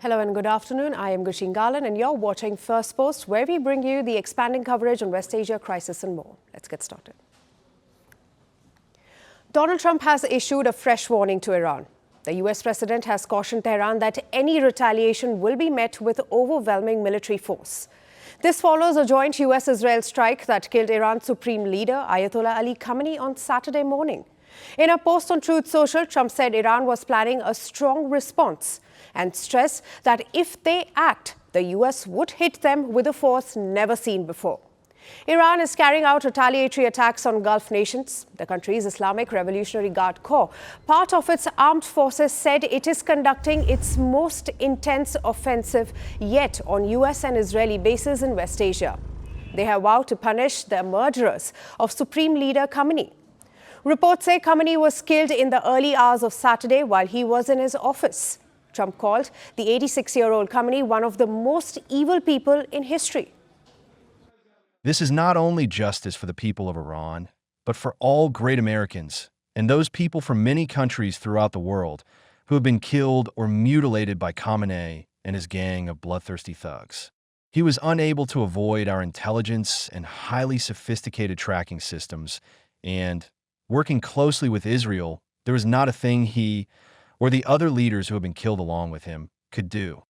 Hello and good afternoon. I am Gushin Garland and you're watching Firstpost, where we bring you the expanding coverage on West Asia crisis and more. Let's get started. Donald Trump has issued a fresh warning to Iran. The US president has cautioned Tehran that any retaliation will be met with overwhelming military force. This follows a joint US-Israel strike that killed Iran's supreme leader, Ayatollah Ali Khamenei, on Saturday morning. In a post on Truth Social, Trump said Iran was planning a strong response and stressed that if they act, the US would hit them with a force never seen before. Iran is carrying out retaliatory attacks on Gulf nations. The country's Islamic Revolutionary Guard Corps, part of its armed forces, said it is conducting its most intense offensive yet on US and Israeli bases in West Asia. They have vowed to punish the murderers of Supreme Leader Khamenei. Reports say Khamenei was killed in the early hours of Saturday while he was in his office. Trump called the 86-year-old Khamenei one of the most evil people in history. This is not only justice for the people of Iran, but for all great Americans and those people from many countries throughout the world who have been killed or mutilated by Khamenei and his gang of bloodthirsty thugs. He was unable to avoid our intelligence and highly sophisticated tracking systems, and working closely with Israel, there was not a thing he or the other leaders who have been killed along with him could do.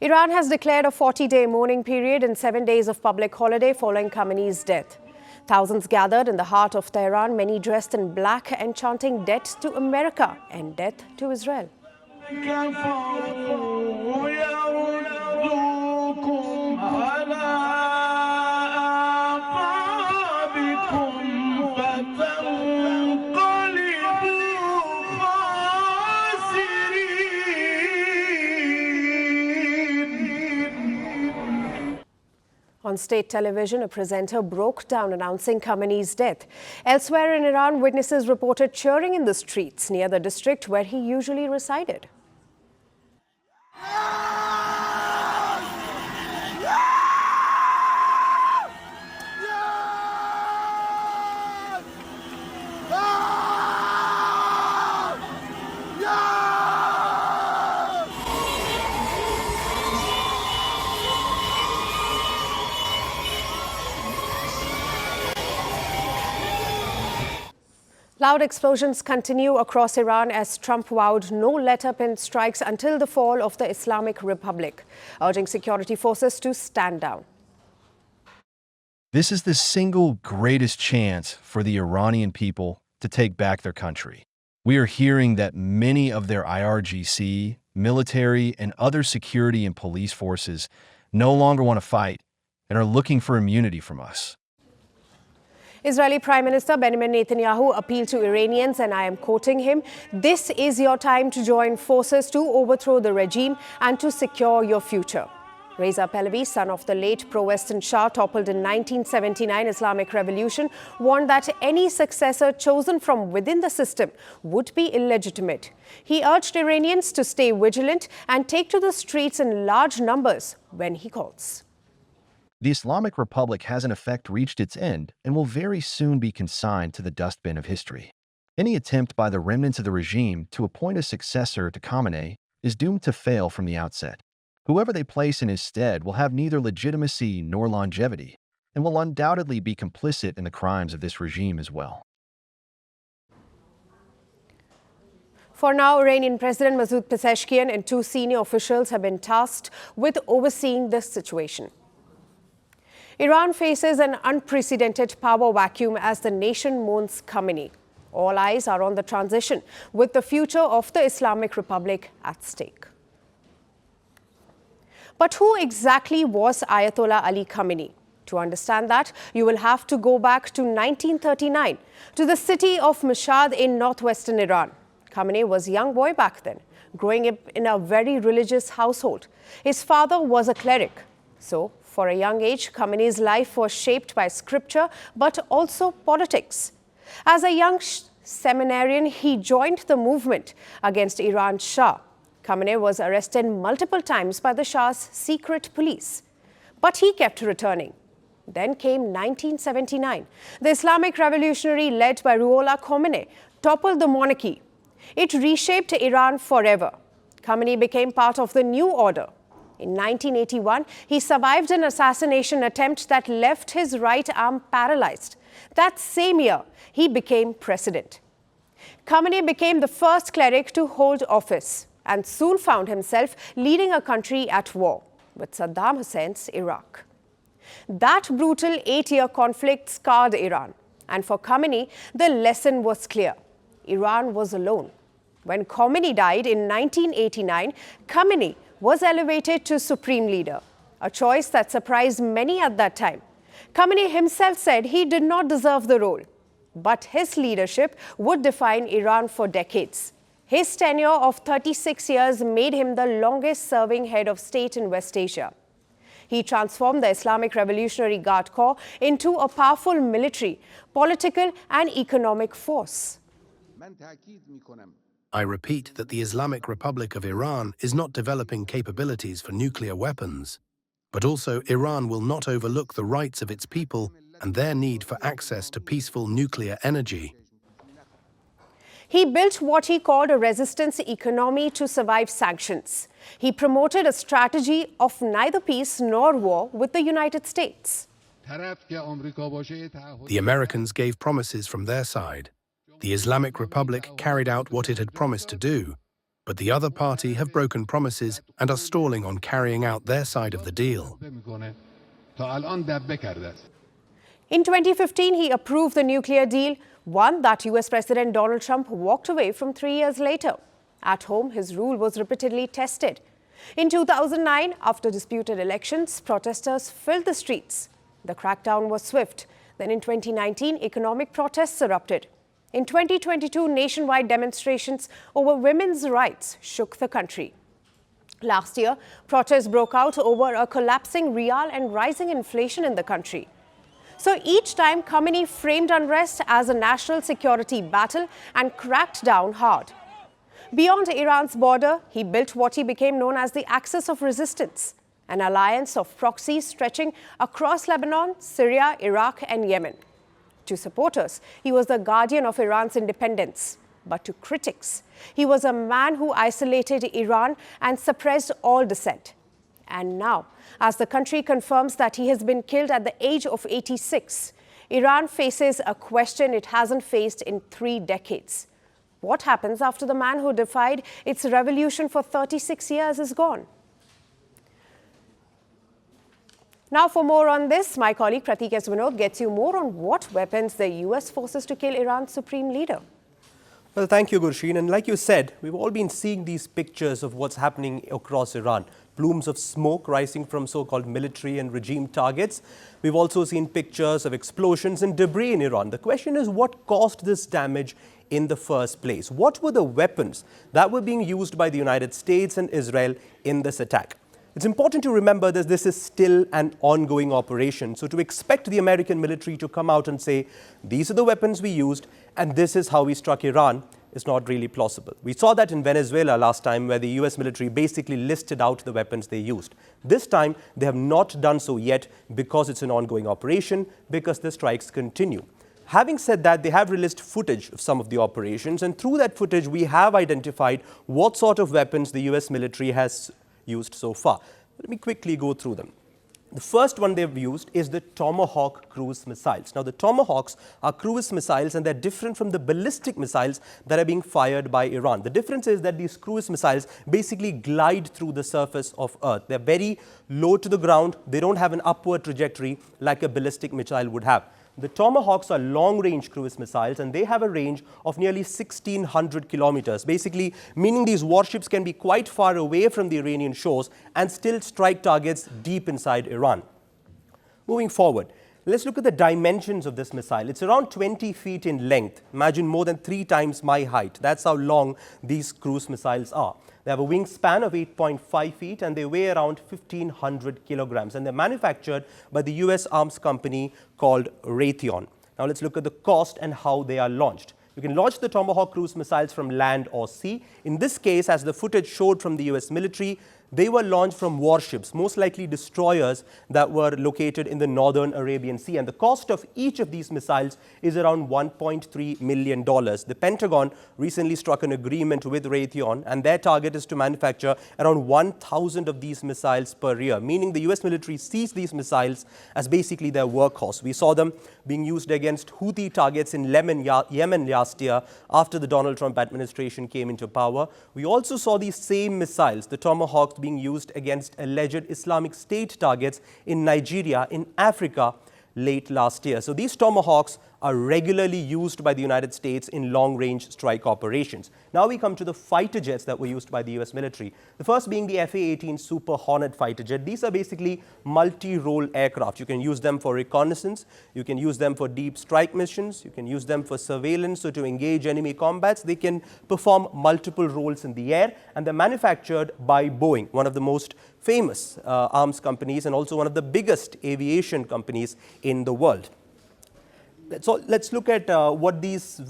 Iran has declared a 40-day mourning period and 7 days of public holiday following Khamenei's death. Thousands gathered in the heart of Tehran, many dressed in black and chanting "Death to America" and "Death to Israel." On state television, a presenter broke down announcing Khamenei's death. Elsewhere in Iran, witnesses reported cheering in the streets near the district where he usually resided. Loud explosions continue across Iran as Trump vowed no let-up in strikes until the fall of the Islamic Republic, urging security forces to stand down. This is the single greatest chance for the Iranian people to take back their country. We are hearing that many of their IRGC, military, and other security and police forces no longer want to fight and are looking for immunity from us. Israeli Prime Minister Benjamin Netanyahu appealed to Iranians, and I am quoting him, "This is your time to join forces to overthrow the regime and to secure your future." Reza Pahlavi, son of the late pro-Western Shah toppled in 1979 Islamic Revolution, warned that any successor chosen from within the system would be illegitimate. He urged Iranians to stay vigilant and take to the streets in large numbers when he calls. The Islamic Republic has in effect reached its end and will very soon be consigned to the dustbin of history. Any attempt by the remnants of the regime to appoint a successor to Khamenei is doomed to fail from the outset. Whoever they place in his stead will have neither legitimacy nor longevity, and will undoubtedly be complicit in the crimes of this regime as well. For now, Iranian President Masoud Pezeshkian and two senior officials have been tasked with overseeing this situation. Iran faces an unprecedented power vacuum as the nation mourns Khamenei. All eyes are on the transition, with the future of the Islamic Republic at stake. But who exactly was Ayatollah Ali Khamenei? To understand that, you will have to go back to 1939, to the city of Mashhad in northwestern Iran. Khamenei was a young boy back then, growing up in a very religious household. His father was a cleric. So, for a young age, Khamenei's life was shaped by scripture, but also politics. As a young seminarian, he joined the movement against Iran's Shah. Khamenei was arrested multiple times by the Shah's secret police. But he kept returning. Then came 1979. The Islamic Revolutionary, led by Ruhollah Khomeini, toppled the monarchy. It reshaped Iran forever. Khamenei became part of the new order. In 1981, he survived an assassination attempt that left his right arm paralyzed. That same year, he became president. Khamenei became the first cleric to hold office and soon found himself leading a country at war with Saddam Hussein's Iraq. That brutal 8-year conflict scarred Iran. And for Khamenei, the lesson was clear. Iran was alone. When Khamenei died in 1989, Khamenei was elevated to supreme leader, a choice that surprised many at that time. Khamenei himself said he did not deserve the role, but his leadership would define Iran for decades. His tenure of 36 years made him the longest-serving head of state in West Asia. He transformed the Islamic Revolutionary Guard Corps into a powerful military, political and economic force. I repeat that the Islamic Republic of Iran is not developing capabilities for nuclear weapons, but also Iran will not overlook the rights of its people and their need for access to peaceful nuclear energy. He built what he called a resistance economy to survive sanctions. He promoted a strategy of neither peace nor war with the United States. The Americans gave promises from their side. The Islamic Republic carried out what it had promised to do, but the other party have broken promises and are stalling on carrying out their side of the deal. In 2015, he approved the nuclear deal, one that US President Donald Trump walked away from 3 years later. At home, his rule was repeatedly tested. In 2009, after disputed elections, protesters filled the streets. The crackdown was swift. Then in 2019, economic protests erupted. In 2022, nationwide demonstrations over women's rights shook the country. Last year, protests broke out over a collapsing rial and rising inflation in the country. So each time, Khamenei framed unrest as a national security battle and cracked down hard. Beyond Iran's border, he built what he became known as the Axis of Resistance, an alliance of proxies stretching across Lebanon, Syria, Iraq, and Yemen. To supporters, he was the guardian of Iran's independence. But to critics, he was a man who isolated Iran and suppressed all dissent. And now, as the country confirms that he has been killed at the age of 86, Iran faces a question it hasn't faced in 3 decades. What happens after the man who defied its revolution for 36 years is gone? Now, for more on this, my colleague Pratik S. Vinod gets you more on what weapons the US forces to kill Iran's supreme leader. Well, thank you, Gursheen. And like you said, we've all been seeing these pictures of what's happening across Iran. Plumes of smoke rising from so-called military and regime targets. We've also seen pictures of explosions and debris in Iran. The question is, what caused this damage in the first place? What were the weapons that were being used by the United States and Israel in this attack? It's important to remember that this is still an ongoing operation. So to expect the American military to come out and say, these are the weapons we used and this is how we struck Iran is not really plausible. We saw that in Venezuela last time, where the US military basically listed out the weapons they used. This time, they have not done so yet because it's an ongoing operation, because the strikes continue. Having said that, they have released footage of some of the operations, and through that footage, we have identified what sort of weapons the US military has used so far. Let me quickly go through them. The first one they've used is the Tomahawk cruise missiles. Now, the Tomahawks are cruise missiles, and they're different from the ballistic missiles that are being fired by Iran. The difference is that these cruise missiles basically glide through the surface of Earth. They're very low to the ground. They don't have an upward trajectory like a ballistic missile would have. The Tomahawks are long-range cruise missiles, and they have a range of nearly 1,600 kilometers, basically meaning these warships can be quite far away from the Iranian shores and still strike targets deep inside Iran. Moving forward, let's look at the dimensions of this missile. It's around 20 feet in length. Imagine more than 3 times my height. That's how long these cruise missiles are. They have a wingspan of 8.5 feet and they weigh around 1,500 kilograms. And they're manufactured by the US arms company called Raytheon. Now let's look at the cost and how they are launched. You can launch the Tomahawk cruise missiles from land or sea. In this case, as the footage showed from the US military, They were launched from warships, most likely destroyers that were located in the northern Arabian Sea. And the cost of each of these missiles is around $1.3 million. The Pentagon recently struck an agreement with Raytheon, and their target is to manufacture around 1,000 of these missiles per year, meaning the US military sees these missiles as basically their workhorse. We saw them being used against Houthi targets in Yemen last year after the Donald Trump administration came into power. We also saw these same missiles, the Tomahawks, being used against alleged Islamic State targets in Nigeria, in Africa, late last year. So these Tomahawks are regularly used by the United States in long-range strike operations. Now we come to the fighter jets that were used by the US military. The first being the FA-18 Super Hornet fighter jet. These are basically multi-role aircraft. You can use them for reconnaissance, you can use them for deep strike missions, you can use them for surveillance, so to engage enemy combats. They can perform multiple roles in the air, and they're manufactured by Boeing, one of the most famous arms companies and also one of the biggest aviation companies in the world. So let's look at what these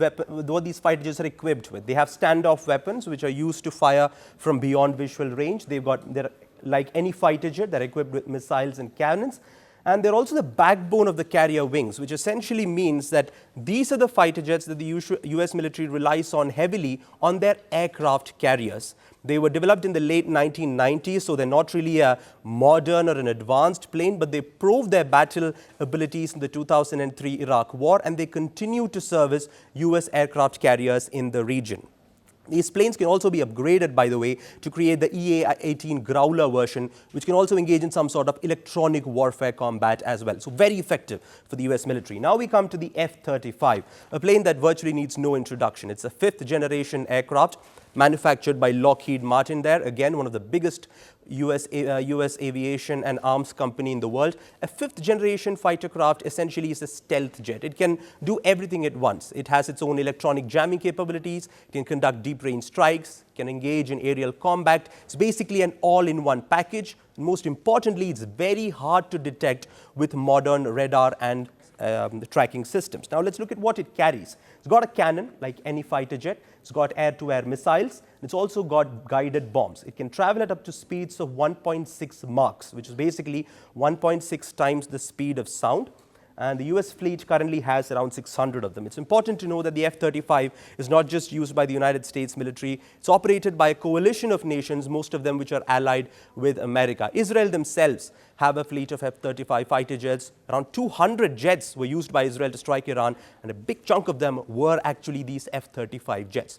fighter jets are equipped with. They have standoff weapons which are used to fire from beyond visual range. They're like any fighter jet, they're equipped with missiles and cannons. And they're also the backbone of the carrier wings, which essentially means that these are the fighter jets that the US military relies on heavily on their aircraft carriers. They were developed in the late 1990s, so they're not really a modern or an advanced plane, but they proved their battle abilities in the 2003 Iraq War, and they continue to service US aircraft carriers in the region. These planes can also be upgraded, by the way, to create the EA-18 Growler version, which can also engage in some sort of electronic warfare combat as well. So very effective for the US military. Now we come to the F-35, a plane that virtually needs no introduction. It's a fifth generation aircraft manufactured by Lockheed Martin there. Again, one of the biggest US aviation and arms company in the world. A fifth generation fighter craft essentially is a stealth jet. It can do everything at once. It has its own electronic jamming capabilities. It can conduct deep range strikes, can engage in aerial combat. It's basically an all-in-one package. And most importantly, it's very hard to detect with modern radar and tracking systems. Now let's look at what it carries. It's got a cannon like any fighter jet. It's got air-to-air missiles. It's also got guided bombs. It can travel at up to speeds of 1.6 Machs, which is basically 1.6 times the speed of sound. And the US fleet currently has around 600 of them. It's important to know that the F-35 is not just used by the United States military. It's operated by a coalition of nations, most of them which are allied with America. Israel themselves have a fleet of F-35 fighter jets. Around 200 jets were used by Israel to strike Iran, and a big chunk of them were actually these F-35 jets.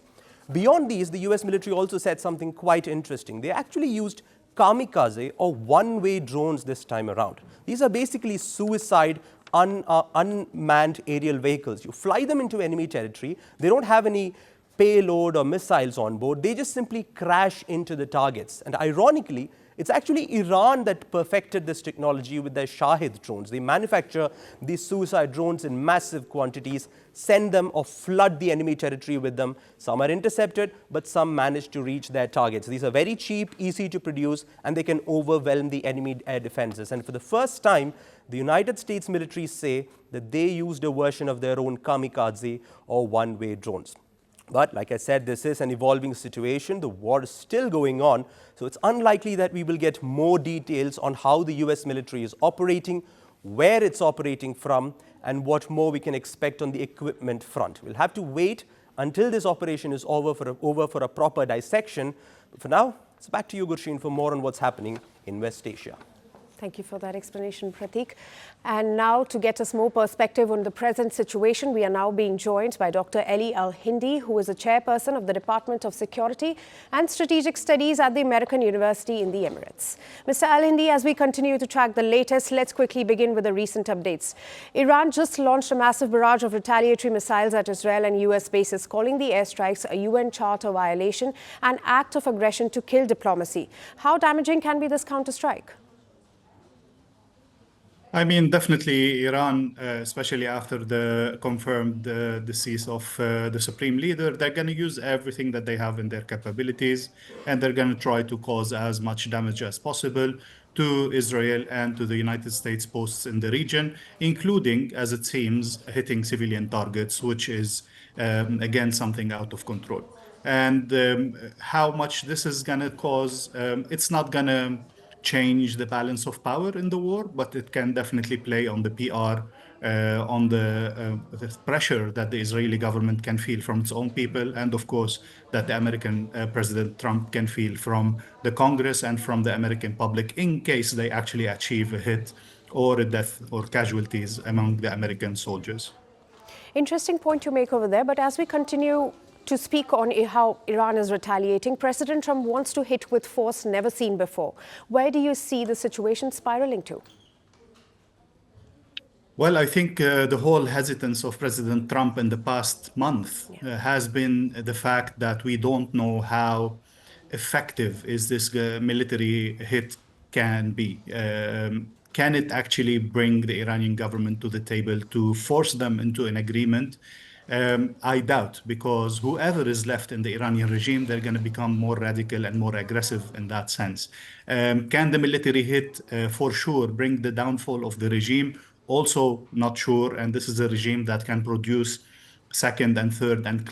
Beyond these, the US military also said something quite interesting. They actually used kamikaze or one-way drones this time around. These are basically suicide unmanned aerial vehicles. You fly them into enemy territory. They don't have any payload or missiles on board. They just simply crash into the targets. And ironically, it's actually Iran that perfected this technology with their Shahid drones. They manufacture these suicide drones in massive quantities, send them or flood the enemy territory with them. Some are intercepted, but some manage to reach their targets. These are very cheap, easy to produce, and they can overwhelm the enemy air defenses. And for the first time, the United States military say that they used a version of their own kamikaze or one-way drones. But like I said, this is an evolving situation. The war is still going on. So it's unlikely that we will get more details on how the US military is operating, where it's operating from, and what more we can expect on the equipment front. We'll have to wait until this operation is over for a proper dissection. But for now, it's back to you, Gurshin, for more on what's happening in West Asia. Thank you for that explanation, Pratik. And now, to get us more perspective on the present situation, we are now being joined by Dr. Eli Al-Hindi, who is a chairperson of the Department of Security and Strategic Studies at the American University in the Emirates. Mr. Al-Hindi, as we continue to track the latest, let's quickly begin with the recent updates. Iran just launched a massive barrage of retaliatory missiles at Israel and US bases, calling the airstrikes a UN Charter violation and act of aggression to kill diplomacy. How damaging can be this counterstrike? I mean, definitely Iran, especially after the confirmed decease of the supreme leader, they're going to use everything that they have in their capabilities, and they're going to try to cause as much damage as possible to Israel and to the United States posts in the region, including, as it seems, hitting civilian targets, which is, again, something out of control. And how much this is going to cause, it's not going to change the balance of power in the war, but it can definitely play on the PR, on the pressure that the Israeli government can feel from its own people, and of course, that the American President Trump can feel from the Congress and from the American public in case they actually achieve a hit or a death or casualties among the American soldiers. Interesting point you make over there, but as we continue to speak on how Iran is retaliating, President Trump wants to hit with force never seen before. Where do you see the situation spiraling to? Well, I think the whole hesitance of President Trump in the past month has been the fact that we don't know how effective is this military hit can be. Can it actually bring the Iranian government to the table to force them into an agreement? I doubt, because whoever is left in the Iranian regime, they're going to become more radical and more aggressive in that sense. Can the military hit for sure bring the downfall of the regime? Also not sure, and this is a regime that can produce second and third and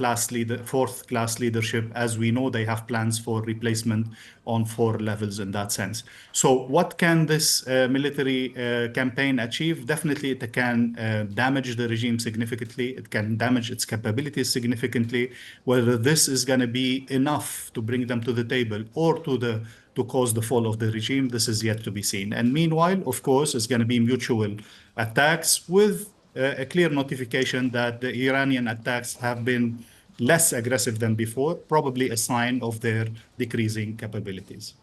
fourth class leadership. As we know, they have plans for replacement on 4 levels in that sense. So what can this military campaign achieve? Definitely it can damage the regime significantly. It can damage its capabilities significantly. Whether this is going to be enough to bring them to the table or to cause the fall of the regime, this is yet to be seen. And meanwhile, of course, it's going to be mutual attacks with a clear notification that the Iranian attacks have been less aggressive than before, probably a sign of their decreasing capabilities.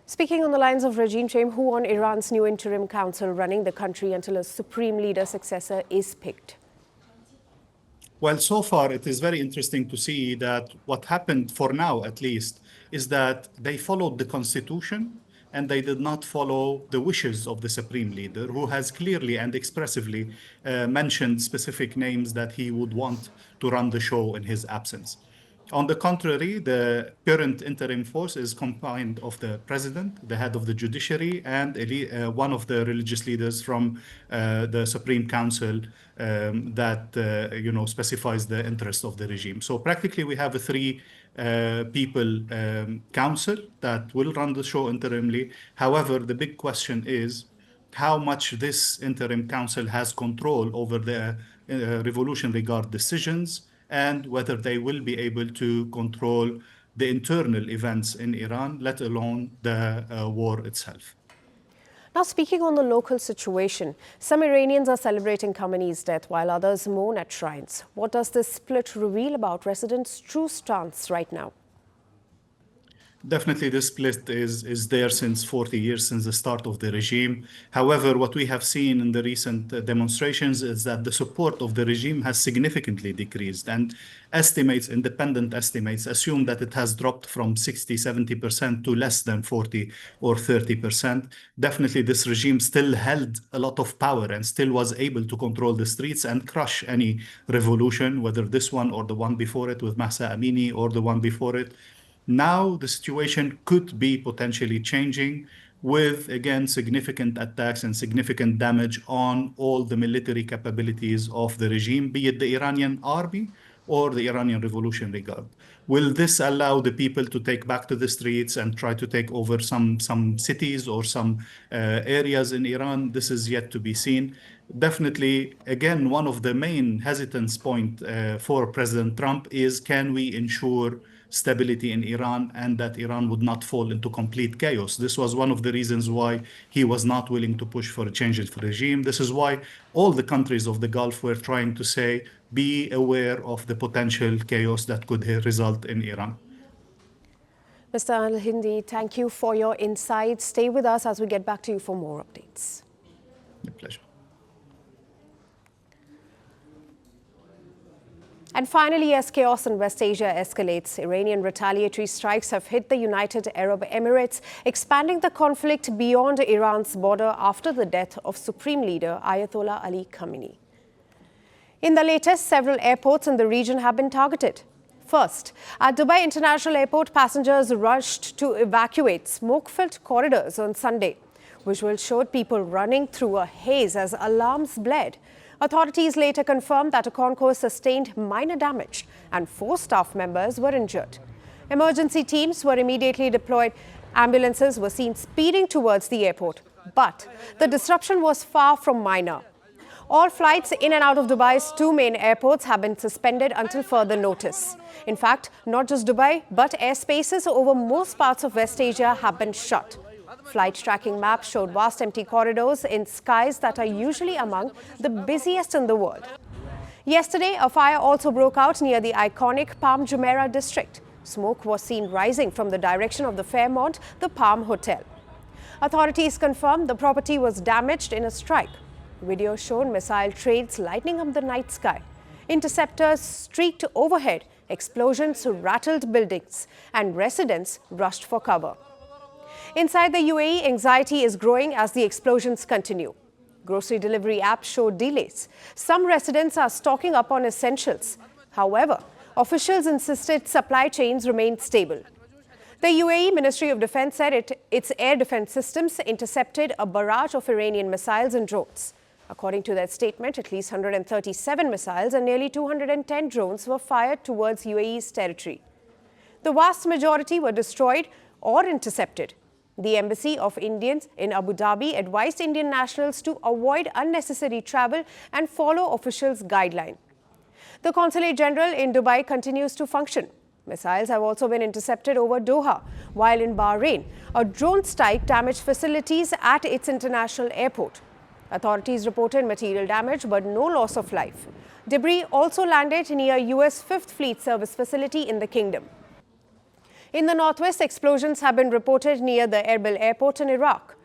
Speaking on the lines of regime change, who on Iran's new interim council running the country until a supreme leader successor is picked? Well, so far, it is very interesting to see that what happened, for now at least, is that they followed the constitution and they did not follow the wishes of the supreme leader, who has clearly and expressively mentioned specific names that he would want to run the show in his absence. On the contrary, the current interim force is comprised of the president, the head of the judiciary, and one of the religious leaders from the Supreme Council that specifies the interest of the regime. So practically, we have a 3 people council that will run the show interimly. However, the big question is how much this interim council has control over the Revolutionary Guard decisions, and whether they will be able to control the internal events in Iran, let alone the war itself. Now, speaking on the local situation, some Iranians are celebrating Khamenei's death while others mourn at shrines. What does this split reveal about residents' true stance right now? Definitely, this split is there since 40 years, since the start of the regime. However, what we have seen in the recent demonstrations is that the support of the regime has significantly decreased, and independent estimates assume that it has dropped from 60-70% to less than 40 or 30%. Definitely, this regime still held a lot of power and still was able to control the streets and crush any revolution, whether this one or the one before it with Mahsa Amini or the one before it. Now the situation could be potentially changing with, again, significant attacks and significant damage on all the military capabilities of the regime, be it the Iranian army or the Iranian Revolutionary Guard. Will this allow the people to take back to the streets and try to take over some cities or some areas in Iran? This is yet to be seen. Definitely, again, one of the main hesitance point for President Trump is, can we ensure stability in Iran and that Iran would not fall into complete chaos? This was one of the reasons why he was not willing to push for a change of regime. This is why all the countries of the Gulf were trying to say, be aware of the potential chaos that could result in Iran. Mr. Al-Hindi, thank you for your insights. Stay with us as we get back to you for more updates. My pleasure. And finally, as chaos in West Asia escalates, Iranian retaliatory strikes have hit the United Arab Emirates, expanding the conflict beyond Iran's border after the death of Supreme Leader Ayatollah Ali Khamenei. In the latest, several airports in the region have been targeted. First, at Dubai International Airport, passengers rushed to evacuate smoke-filled corridors on Sunday. Visuals showed people running through a haze as alarms blared. Authorities later confirmed that a concourse sustained minor damage and 4 staff members were injured. Emergency teams were immediately deployed. Ambulances were seen speeding towards the airport. But the disruption was far from minor. All flights in and out of Dubai's 2 main airports have been suspended until further notice. In fact, not just Dubai, but airspaces over most parts of West Asia have been shut. Flight tracking maps showed vast empty corridors in skies that are usually among the busiest in the world. Yesterday, a fire also broke out near the iconic Palm Jumeirah district. Smoke was seen rising from the direction of the Fairmont, the Palm Hotel. Authorities confirmed the property was damaged in a strike. Video showed missile trails lighting up the night sky. Interceptors streaked overhead, explosions rattled buildings, and residents rushed for cover. Inside the UAE, anxiety is growing as the explosions continue. Grocery delivery apps show delays. Some residents are stocking up on essentials. However, officials insisted supply chains remain stable. The UAE Ministry of Defense said its air defense systems intercepted a barrage of Iranian missiles and drones. According to that statement, at least 137 missiles and nearly 210 drones were fired towards UAE's territory. The vast majority were destroyed or intercepted. The Embassy of Indians in Abu Dhabi advised Indian nationals to avoid unnecessary travel and follow officials' guidelines. The Consulate General in Dubai continues to function. Missiles have also been intercepted over Doha, while in Bahrain, a drone strike damaged facilities at its international airport. Authorities reported material damage but no loss of life. Debris also landed near US 5th Fleet Service facility in the kingdom. In the northwest, explosions have been reported near the Erbil airport in Iraq.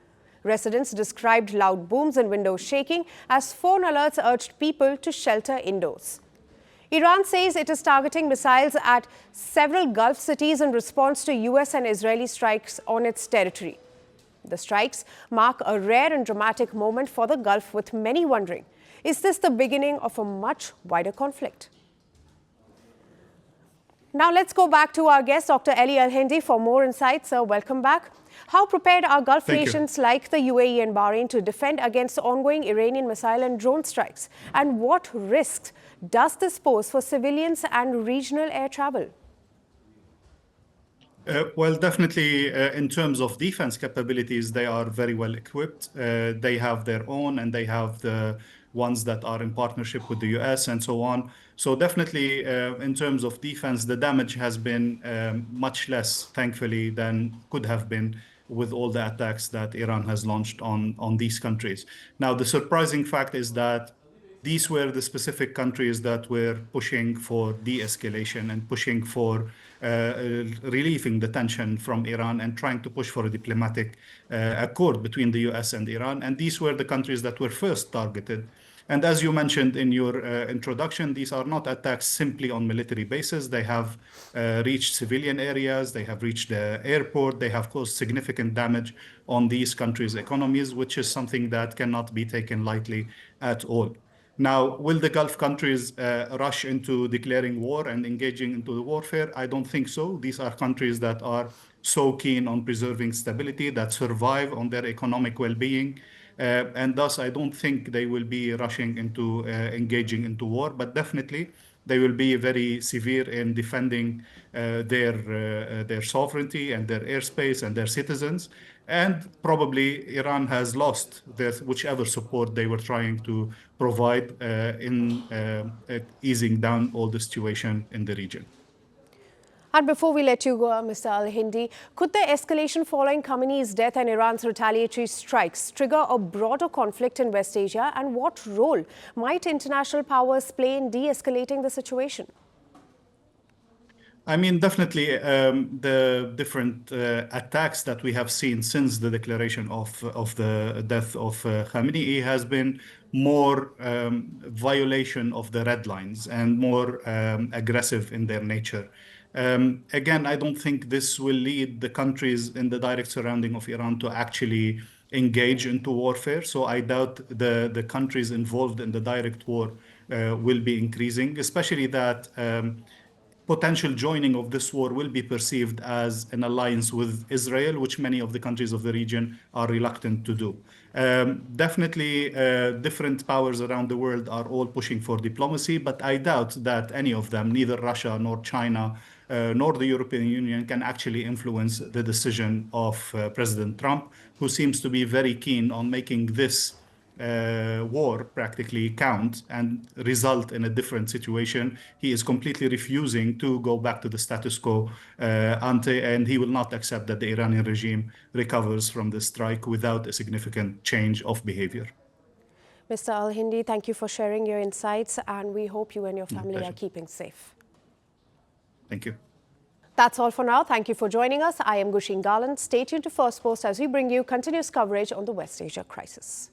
Residents described loud booms and windows shaking as phone alerts urged people to shelter indoors. Iran says it is targeting missiles at several Gulf cities in response to US and Israeli strikes on its territory. The strikes mark a rare and dramatic moment for the Gulf, with many wondering, is this the beginning of a much wider conflict? Now let's go back to our guest, Dr. Ali Al-Hindi, for more insights. Sir, welcome back. How prepared are Gulf nations like the UAE and Bahrain to defend against ongoing Iranian missile and drone strikes? And what risks does this pose for civilians and regional air travel? Well, definitely in terms of defense capabilities, they are very well equipped. They have their own, and they have the ones that are in partnership with the US and so on. So definitely in terms of defense, the damage has been much less, thankfully, than could have been with all the attacks that Iran has launched on these countries. Now, the surprising fact is that these were the specific countries that were pushing for de-escalation and pushing for relieving the tension from Iran and trying to push for a diplomatic accord between the US and Iran. And these were the countries that were first targeted. And as you mentioned in your introduction, these are not attacks simply on military bases. They have reached civilian areas, they have reached the airport, they have caused significant damage on these countries' economies, which is something that cannot be taken lightly at all. Now, will the Gulf countries rush into declaring war and engaging into the warfare? I don't think so. These are countries that are so keen on preserving stability, that survive on their economic well-being. And thus, I don't think they will be rushing into engaging into war, but definitely they will be very severe in defending their sovereignty and their airspace and their citizens. And probably Iran has lost whichever support they were trying to provide in easing down all the situation in the region. And before we let you go, Mr. Al-Hindi, could the escalation following Khamenei's death and Iran's retaliatory strikes trigger a broader conflict in West Asia? And what role might international powers play in de-escalating the situation? I mean, definitely the different attacks that we have seen since the declaration of the death of Khamenei has been more violation of the red lines and more aggressive in their nature. Again, I don't think this will lead the countries in the direct surrounding of Iran to actually engage into warfare. So I doubt the countries involved in the direct war will be increasing, especially that potential joining of this war will be perceived as an alliance with Israel, which many of the countries of the region are reluctant to do. Definitely, different powers around the world are all pushing for diplomacy, but I doubt that any of them, neither Russia nor China, nor the European Union, can actually influence the decision of President Trump, who seems to be very keen on making this war practically count and result in a different situation. He is completely refusing to go back to the status quo, and he will not accept that the Iranian regime recovers from the strike without a significant change of behavior. Mr. Al-Hindi, thank you for sharing your insights, and we hope you and your family pleasure. are keeping safe. Thank you. That's all for now. Thank you for joining us. I am Gursheen Garland. Stay tuned to First Post as we bring you continuous coverage on the West Asia crisis.